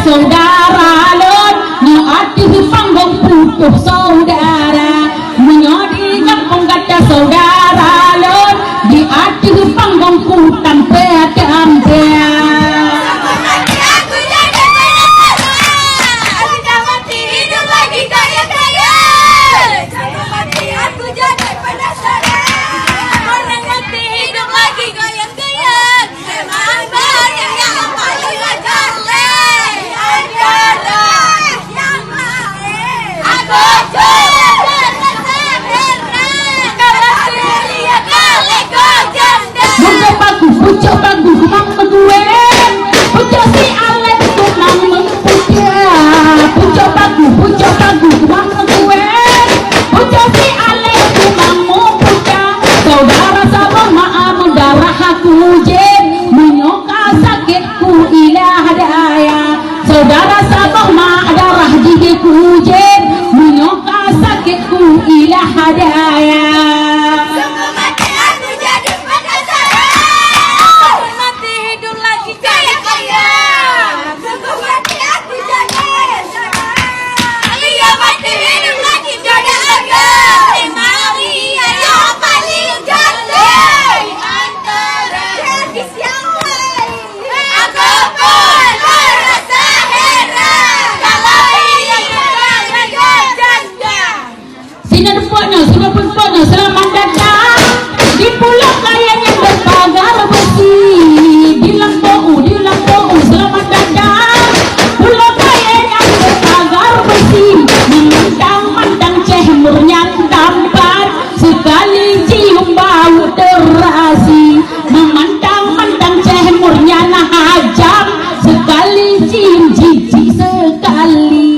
saudara lon ngeati panggung putuh saudara menyodi kampung kata saudara lon di ati panggung putan pedang pucuk bagus mang kedue pucuk si alek tu mang mengpuja pucuk bagus mang kedue pucuk si alek tu mang mengpuja saudara sabang maaf darah aku jen menyoka sakitku ilah daya saudara sabang maaf darah gigiku jen menyoka sakitku ilah daya. Selamat datang di pulau kaya yang berpagar besi di Lampu selamat datang pulau kaya yang berpagar besi memandang ceh murnyang tampan sekali cium bau terasi memandang ceh murnyang hajam sekali cium jijik sekali.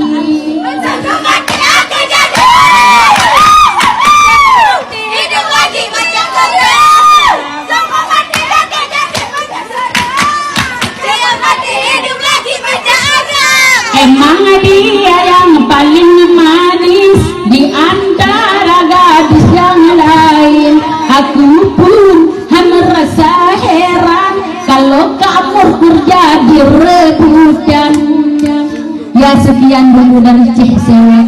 Emang dia yang paling manis di antara gadis yang lain. Aku pun merasa heran kalau kamu jadi rebutan. Ya sekian dulu dari Ceh Sewe.